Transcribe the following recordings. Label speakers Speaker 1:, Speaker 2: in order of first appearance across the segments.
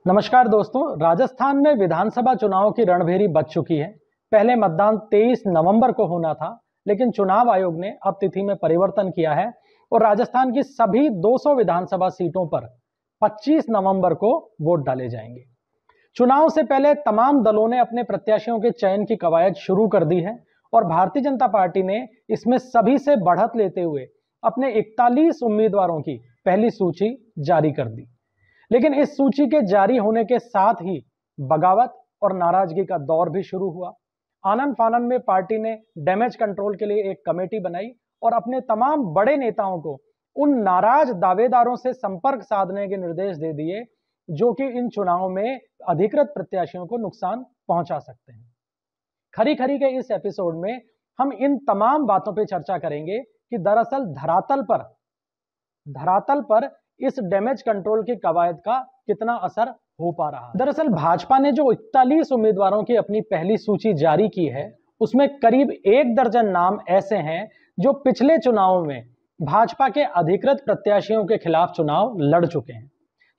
Speaker 1: नमस्कार दोस्तों, राजस्थान में विधानसभा चुनाव की रणभेरी बज चुकी है। पहले मतदान 23 नवंबर को होना था, लेकिन चुनाव आयोग ने अब तिथि में परिवर्तन किया है और राजस्थान की सभी 200 विधानसभा सीटों पर 25 नवंबर को वोट डाले जाएंगे। चुनाव से पहले तमाम दलों ने अपने प्रत्याशियों के चयन की कवायद शुरू कर दी है और भारतीय जनता पार्टी ने इसमें सभी से बढ़त लेते हुए अपने 41 उम्मीदवारों की पहली सूची जारी कर दी। लेकिन इस सूची के जारी होने के साथ ही बगावत और नाराजगी का दौर भी शुरू हुआ। आनन फानन में पार्टी ने डैमेज कंट्रोल के लिए एक कमेटी बनाई और अपने तमाम बड़े नेताओं को उन नाराज दावेदारों से संपर्क साधने के निर्देश दे दिए जो कि इन चुनावों में अधिकृत प्रत्याशियों को नुकसान पहुंचा सकते हैं। खरी खरी के इस एपिसोड में हम इन तमाम बातों पर चर्चा करेंगे कि दरअसल धरातल पर इस डैमेज कंट्रोल की कवायद का कितना असर हो पा रहा है। दरअसल भाजपा ने जो 41 उम्मीदवारों की अपनी पहली सूची जारी की है, उसमें करीब 1 दर्जन नाम ऐसे हैं जो पिछले चुनावों में भाजपा के अधिकृत प्रत्याशियों के खिलाफ चुनाव लड़ चुके हैं।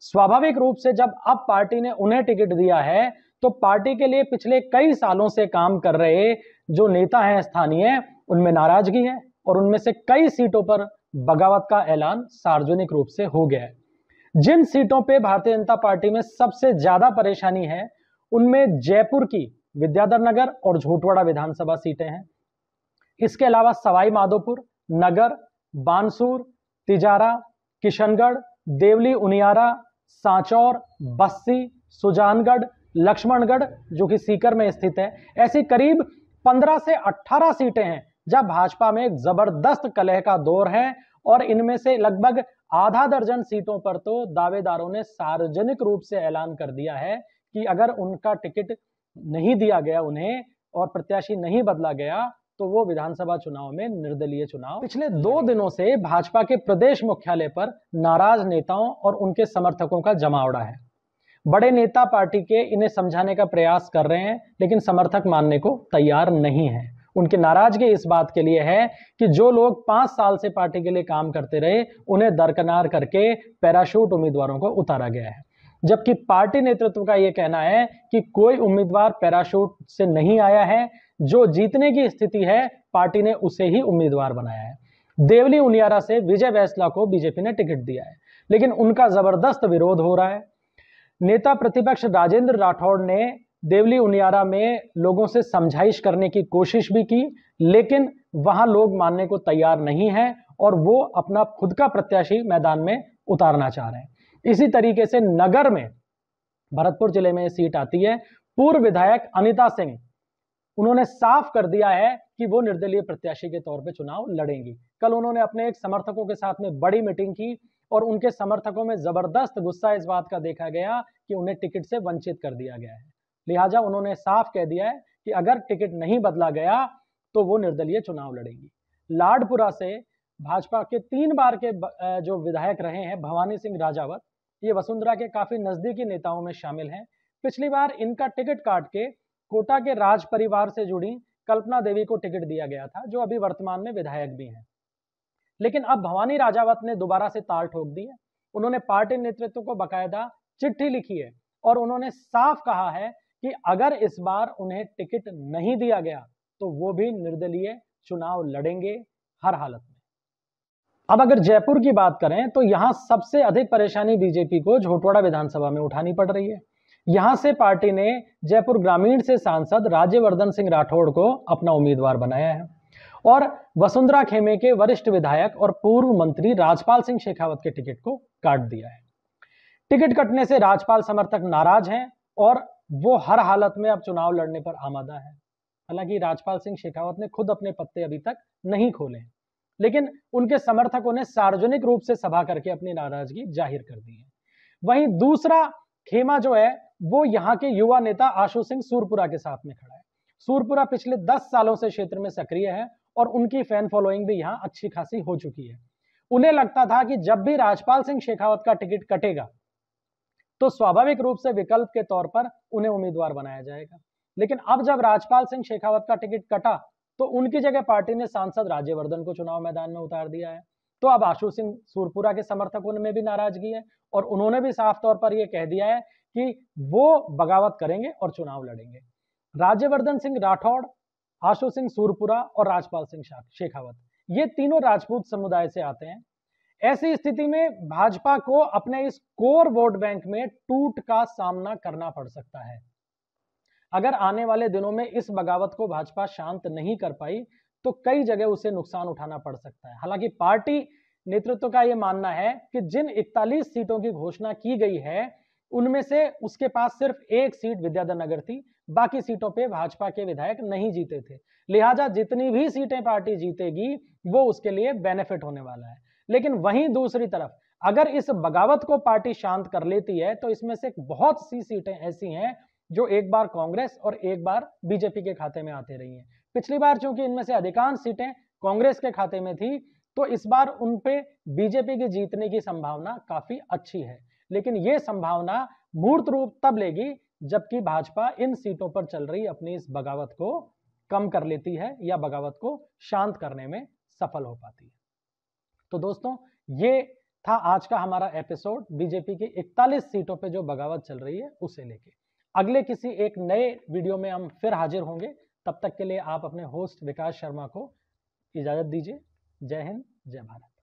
Speaker 1: स्वाभाविक रूप से जब अब पार्टी ने उन्हें टिकट दिया है तो पार्टी के लिए पिछले कई सालों से काम कर रहे जो नेता हैं स्थानीय, उनमें नाराजगी है और उनमें से कई सीटों पर बगावत का ऐलान सार्वजनिक रूप से हो गया है। जिन सीटों पे भारतीय जनता पार्टी में सबसे ज्यादा परेशानी है उनमें जयपुर की विद्याधर नगर और झोटवाड़ा विधानसभा सीटें हैं। इसके अलावा सवाई माधोपुर, नगर, बानसूर, तिजारा, किशनगढ़, देवली उनियारा, सांचौर, बस्सी, सुजानगढ़, लक्ष्मणगढ़ जो कि सीकर में स्थित है, ऐसी करीब 15 से 18 सीटें हैं जब भाजपा में एक जबरदस्त कलह का दौर है और इनमें से लगभग आधा दर्जन सीटों पर तो दावेदारों ने सार्वजनिक रूप से ऐलान कर दिया है कि अगर उनका टिकट नहीं दिया गया उन्हें और प्रत्याशी नहीं बदला गया तो वो विधानसभा चुनाव में निर्दलीय चुनाव। पिछले 2 दिनों से भाजपा के प्रदेश मुख्यालय पर नाराज नेताओं और उनके समर्थकों का जमावड़ा है। बड़े नेता पार्टी के इन्हें समझाने का प्रयास कर रहे हैं, लेकिन समर्थक मानने को तैयार नहीं है। उनकी नाराजगी इस बात के लिए है कि जो लोग 5 साल से पार्टी के लिए काम करते रहे उन्हें दरकिनार करके पैराशूट उम्मीदवारों को उतारा गया है, जबकि पार्टी नेतृत्व का यह कहना है कि कोई उम्मीदवार पैराशूट से नहीं आया है। जो जीतने की स्थिति है पार्टी ने उसे ही उम्मीदवार बनाया है। देवली उनियारा से विजय वैसला को बीजेपी ने टिकट दिया है, लेकिन उनका जबरदस्त विरोध हो रहा है। नेता प्रतिपक्ष राजेंद्र राठौड़ ने देवली उनियारा में लोगों से समझाइश करने की कोशिश भी की, लेकिन वहां लोग मानने को तैयार नहीं है और वो अपना खुद का प्रत्याशी मैदान में उतारना चाह रहे हैं। इसी तरीके से नगर में, भरतपुर जिले में सीट आती है, पूर्व विधायक अनिता सिंह, उन्होंने साफ कर दिया है कि वो निर्दलीय प्रत्याशी के तौर पे चुनाव लड़ेंगी। कल उन्होंने अपने एक समर्थकों के साथ में बड़ी मीटिंग की और उनके समर्थकों में जबरदस्त गुस्सा इस बात का देखा गया कि उन्हें टिकट से वंचित कर दिया गया है। लिहाजा उन्होंने साफ कह दिया है कि अगर टिकट नहीं बदला गया तो वो निर्दलीय चुनाव लड़ेंगी। लाडपुरा से भाजपा के 3 बार के जो विधायक रहे हैं भवानी सिंह राजावत, ये वसुंधरा के काफी नजदीकी नेताओं में शामिल हैं। पिछली बार इनका टिकट काट के कोटा के राज परिवार से जुड़ी कल्पना देवी को टिकट दिया गया था, जो अभी वर्तमान में विधायक भी हैं। लेकिन अब भवानी राजावत ने दोबारा से ताल ठोक दी है। उन्होंने पार्टी नेतृत्व को बाकायदा चिट्ठी लिखी है और उन्होंने साफ कहा है कि अगर इस बार उन्हें टिकट नहीं दिया गया तो वो भी निर्दलीय चुनाव लड़ेंगे हर हालत में। अब अगर जयपुर की बात करें तो यहां सबसे अधिक परेशानी बीजेपी को झोटवाड़ा विधानसभा में उठानी पड़ रही है। यहां से पार्टी ने जयपुर ग्रामीण से सांसद राज्यवर्धन सिंह राठौड़ को अपना उम्मीदवार बनाया है और वसुंधरा खेमे के वरिष्ठ विधायक और पूर्व मंत्री राजपाल सिंह शेखावत के टिकट को काट दिया है। टिकट कटने से राजपाल समर्थक नाराज हैं और वो हर हालत में अब चुनाव लड़ने पर आमादा है। हालांकि राजपाल सिंह शेखावत ने खुद अपने पत्ते अभी तक नहीं खोले, लेकिन उनके समर्थकों ने सार्वजनिक रूप से सभा करके अपनी नाराजगी जाहिर कर दी है। वहीं दूसरा खेमा जो है वो यहाँ के युवा नेता आशु सिंह सूरपुरा के साथ में खड़ा है। सूरपुरा पिछले 10 सालों से क्षेत्र में सक्रिय है और उनकी फैन फॉलोइंग भी यहाँ अच्छी खासी हो चुकी है। उन्हें लगता था कि जब भी राजपाल सिंह शेखावत का टिकट कटेगा तो स्वाभाविक रूप से विकल्प के तौर पर उन्हें उम्मीदवार बनाया जाएगा, लेकिन अब जब राजपाल सिंह शेखावत का टिकट कटा तो उनकी जगह पार्टी ने सांसद राज्यवर्धन को चुनाव मैदान में उतार दिया है। तो अब आशु सिंह सूरपुरा के समर्थकों में भी नाराजगी है और उन्होंने भी साफ तौर पर यह कह दिया है कि वो बगावत करेंगे और चुनाव लड़ेंगे। राज्यवर्धन सिंह राठौड़, आशु सिंह सूरपुरा और राजपाल सिंह शेखावत, ये तीनों राजपूत समुदाय से आते हैं। ऐसी स्थिति में भाजपा को अपने इस कोर वोट बैंक में टूट का सामना करना पड़ सकता है। अगर आने वाले दिनों में इस बगावत को भाजपा शांत नहीं कर पाई तो कई जगह उसे नुकसान उठाना पड़ सकता है। हालांकि पार्टी नेतृत्व का यह मानना है कि जिन 41 सीटों की घोषणा की गई है उनमें से उसके पास सिर्फ एक सीट विद्याधर नगर थी, बाकी सीटों पे भाजपा के विधायक नहीं जीते थे, लिहाजा जितनी भी सीटें पार्टी जीतेगी वो उसके लिए बेनिफिट होने वाला है। लेकिन वहीं दूसरी तरफ अगर इस बगावत को पार्टी शांत कर लेती है तो इसमें से बहुत सी सीटें ऐसी हैं जो एक बार कांग्रेस और एक बार बीजेपी के खाते में आते रही हैं। पिछली बार चूंकि इनमें से अधिकांश सीटें कांग्रेस के खाते में थी तो इस बार उन पे बीजेपी की जीतने की संभावना काफी अच्छी है, लेकिन यह संभावना मूर्त रूप तब लेगी जबकि भाजपा इन सीटों पर चल रही अपनी इस बगावत को कम कर लेती है या बगावत को शांत करने में सफल हो पाती है। तो दोस्तों, ये था आज का हमारा एपिसोड बीजेपी की 41 सीटों पे जो बगावत चल रही है उसे लेके। अगले किसी एक नए वीडियो में हम फिर हाजिर होंगे। तब तक के लिए आप अपने होस्ट विकास शर्मा को इजाजत दीजिए। जय हिंद, जय भारत।